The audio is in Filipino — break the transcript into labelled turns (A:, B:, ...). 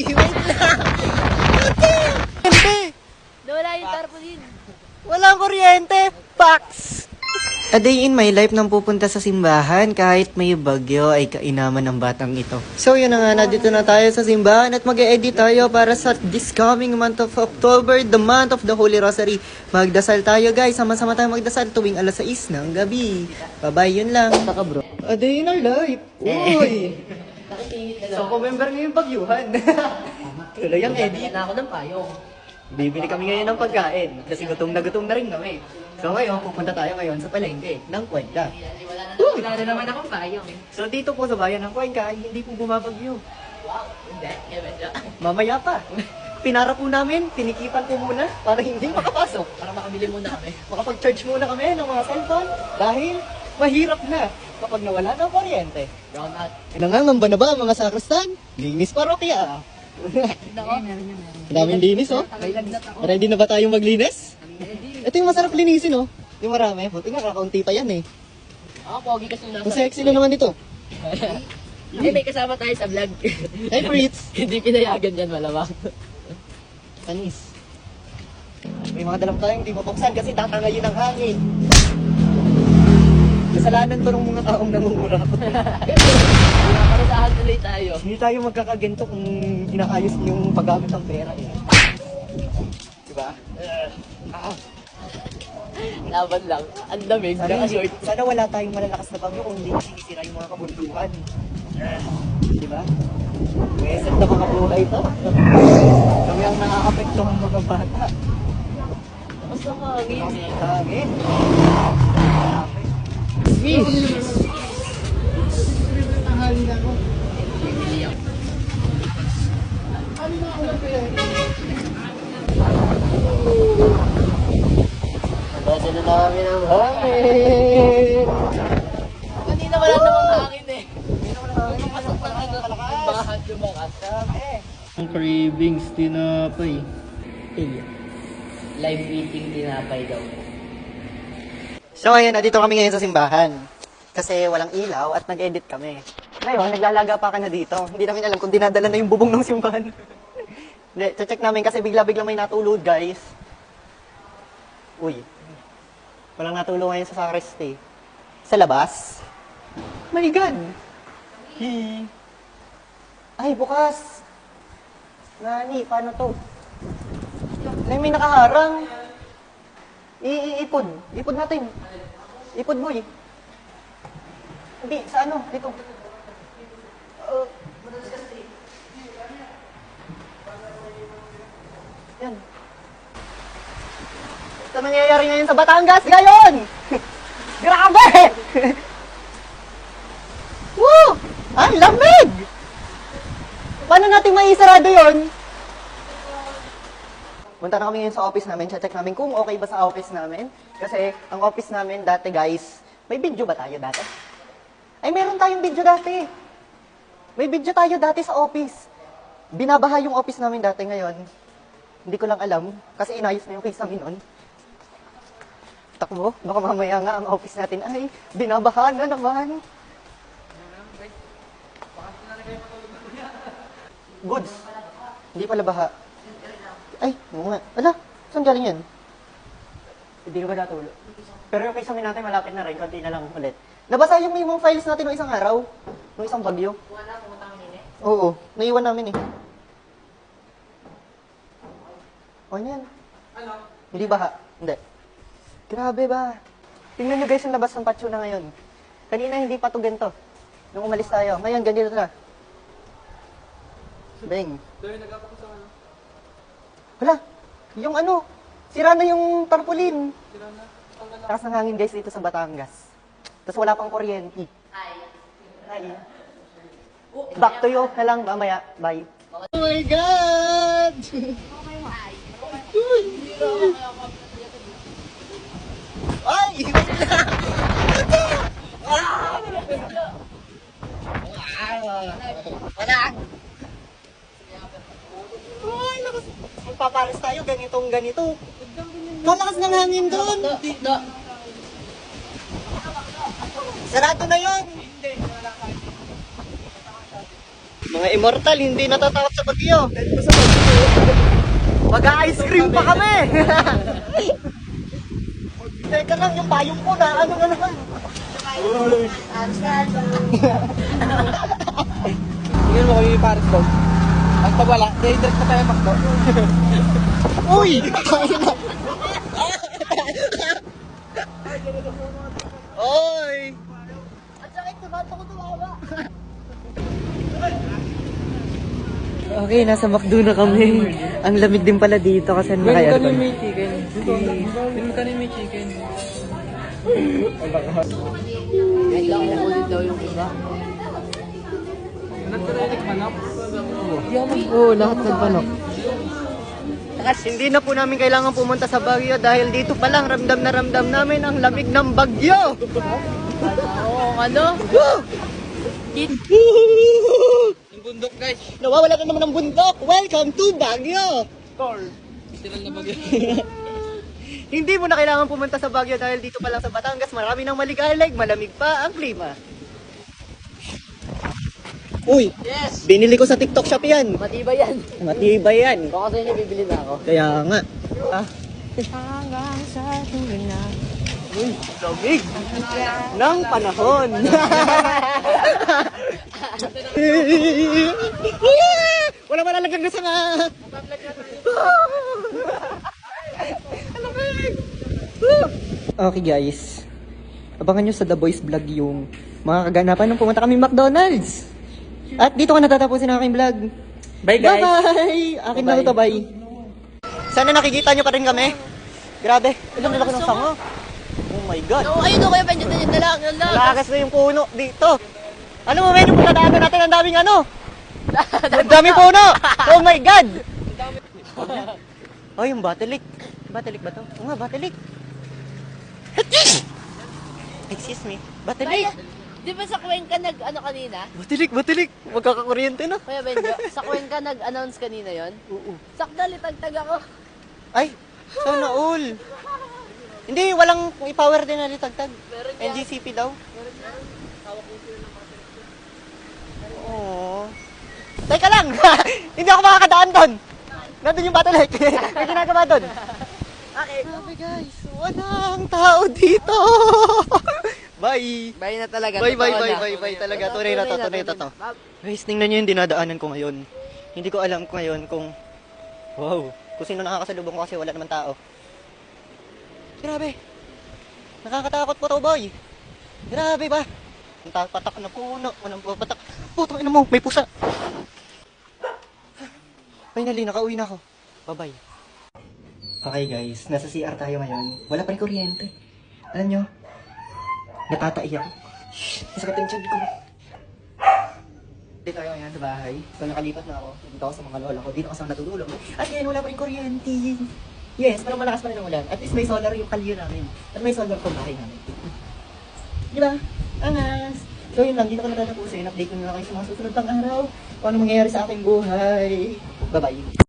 A: wait lang! Kuryente!
B: Nawala yung tarpaulin.
A: Walang kuryente! Pax! A day in my life nang pupunta sa simbahan kahit may bagyo ay kainaman ng batang ito. So yun na nga, nandito na tayo sa simbahan at mag-e-edit tayo para sa this coming month of October, the month of the Holy Rosary. Magdasal tayo guys, sama-sama tayo magdasal tuwing alas 6 ng gabi. Bye-bye, yun lang. Taka bro. A day in our life. Uy! So, member ngayon bagyuhan. Tuloy ang edit.
B: Na ako ng payong.
A: Bibili kami ngayon ng pagkain kasi gutom na rin kami. So ngayon, pupunta tayo ngayon sa palengke ng Cuenca.
B: Wala na naman akong payong.
A: So dito po sa bayan ng Cuenca, hindi po bumabagyo.
B: Hindi, medyo.
A: Mamaya pa. Pinara po namin, tinikipan po muna para hindi makapasok.
B: Para makabili muna kami.
A: Makapag-charge muna kami ng mga cellphone dahil mahirap na kapag nawala ng kuryente.
B: Brown out.
A: Pinangangamba na ba ang mga sakrustan? Linis parokya.
B: Meron.
A: Daming linis oh.
B: May lagnat ako.
A: Ready na ba tayong maglinis? Ito yung masarap linisin, oh. Yung marami. Buti nga, kakaunti pa yan, eh.
B: Ako, pogi kasi nasa.
A: Ang sexy na naman ito.
B: Hindi, may kasama tayo sa vlog.
A: Hey, Fritz!
B: Hindi pinayagan yan, malamang.
A: Panis. May mga dalam tayong hindi mabuksan kasi tatangayin ng hangin. Kasalanan to ng mga taong nangungura.
B: Parusahan tuloy tayo.
A: Hindi tayo magkakaganto kung inaayos yung paggamit ng pera, eh. Diba?
B: Laban lang. Ang damig. Naka-short.
A: Sana wala tayong malalakas na bagyo kung hindi sinisira yung mga kabundukan. Diba? Meset na mga buhay to. Kami ang nakakapektuhan mga bata.
B: Basta hangin.
A: Hangin. Hangin ako.
B: Bibili ako.
A: Nabasa na namin ang hangin.
B: Kanina wala namang hangin eh. Nung pasok ng ano, bahat lumakas.
A: Ang cravings, tinapay.
B: Live eating tinapay daw.
A: So ayun, nandito kami ngayon sa simbahan. Kasi walang ilaw at nag-edit kami. Ngayon, naglalaga pa ka na dito. Hindi namin alam kung dinadala na yung bubong ng simbahan. Hindi, check namin kasi bigla-bigla may natulog, guys. Uy. Walang natulog ngayon sa sacristy. Sa labas? My God! Ay, bukas! Nani, paano to? May nakaharang. Iipod. Ipod natin. Ipod mo eh. Hindi, sa ano? Dito. Yan. Ito nangyayari ngayon sa Batangas ngayon! Grabe! Woo! Ang lamig! Paano natin maisarado yun? Punta na kami ngayon sa office namin, check namin kung okay ba sa office namin. Kasi ang office namin dati guys, may video ba tayo dati? Ay meron tayong video dati. May video tayo dati sa office. Binabaha yung office namin dati ngayon. Hindi ko lang alam kasi inayos na yung case namin nun. Takbo, baka mamaya nga ang office natin ay binabaha na naman. Goods. Hindi pala baha. Ay, oo nga. Ala, saan galing yan? Hindi ko ba natulog? Pero yung case natin malapit na rin, konti na lang ulit. Nabasa yung mga files natin noong isang araw, noong isang bagyo.
B: Wala, pumunta kami nini.
A: Oo, naiwan namin eh. O yan.
B: Ano?
A: Hindi baha? Hindi. Grabe ba? Tingnan nyo guys yung labas ng patio na ngayon. Kanina hindi pa to ganito. Nung umalis tayo. Ngayon, ganito na. Beng. Wala. Yung ano, sira na yung tarpaulin. Sira na. Takas ng hangin guys dito sa Batangas. Tapos wala pang kuryente. Ay. Back to you na lang mamaya. Bye. Oh my God! Ay! Wait lang! Wala! Ay, lakas. Magpapares tayo, ganitong ganito. Malakas ng hangin doon. Sarado na yun. Mga immortal, hindi natatakot sa bagyo. Mag-ice cream pa kami. Teka lang, yung payong ko na, ano na naman.
B: Tingnan mo kayo yung Paris Dog. Ang pag wala, direct na tayo makdo.
A: Uy! Oy! At sakit, tumato ko tumawa. Okay, nasa McDo na kami. Ang lamig din pala dito kasi naka-aircon.
B: may chicken. Yung kanin may chicken. Ay, lang ko ulit daw yung iba. Nagkarinig manok?
A: Oo, lahat nagpanok. Hindi na po namin kailangan pumunta sa Baguio dahil dito pa lang ramdam na ramdam namin ang lamig ng Bagyo.
B: Oo, ano? Yung bundok guys.
A: Nawawala na naman ng bundok. Welcome to Baguio.
B: Tol. Literal na bagay.
A: Hindi mo na kailangan pumunta sa Baguio dahil dito pa lang sa Batangas marami ng maligalig, malamig pa ang klima. Uy,
B: Yes!
A: binili ko sa TikTok shop yan.
B: Matibay yan.
A: Matibay yan.
B: Baka sa inyo bibili na ako.
A: Kaya nga. Ah,
B: Hanggang sa tuloy na.
A: uy, lamig ng panahon. Wala malalagag na sanga. Okay guys, abangan nyo sa The Boys Vlog yung mga kaganapan nung pumunta kami McDonald's. At dito ko natatapusin ang aking vlog.
B: Bye guys!
A: Bye-bye! Akin na ito, bye. Sana nakikita nyo pa rin kami. Grabe, ilang nilaki ng sanga. Oh my God.
B: Oo, ayun o, kaya penyo na lang, yun lang.
A: Malakas na yung puno dito. Ano mo, men, yung pagkadaanan natin, ang daming ano? Ang daming puno! Oh my God! Oh, yung Battlefield. Battlefield ba to? Oo nga, Battlefield. Excuse me. Battlefield.
B: Di ba sa Cuenca ano kanina?
A: Battlefield. Magkakakuryente na.
B: Kuya Benjo, sa Cuenca nag-announce kanina yon.
A: Oo.
B: Sakdal, itagtag ako.
A: Ay, sana all. Hindi, walang i-power din na litagtag.
B: Meron yan.
A: NGCP daw. Oo. Teka lang! Hindi ako makakadaan doon! Nandun yung Battlefield. May ginagawa doon. Okay. Sabi guys, walang tao dito! Bye!
B: Bye na talaga.
A: Bye talaga. Tunay na to. Guys, tingnan nyo yung dinadaanan ko ngayon. Hindi ko alam ko ngayon kung... Wow! Kung sino nakakasalubong ko kasi wala naman tao. Grabe! Nakakatakot po to, boy! Grabe ba? Ang patak na puno. Walang patak. Putang ina mo, may pusa! Finally, nakauwi na ako. Bye-bye. Okay guys, nasa CR tayo ngayon. Wala pa rin kuryente. Alam nyo, natatai ako. Masakit ang tiyan ko. Dito tayo ngayon sa bahay. So nakalipat na ako. Dito ako sa mga lola ko. Dito ako sa natutulog. At ngayon wala pa rin kuryente. Yes, pero malakas pa rin ang ulan. At least may solar yung kalye namin. At may solar po bahay namin. Di ba? Angas! So yun lang, dito ko natatapusin. Update ko na lang kayo sa mga susunod pang araw. Kung ano mangyayari sa aking buhay. Bye-bye.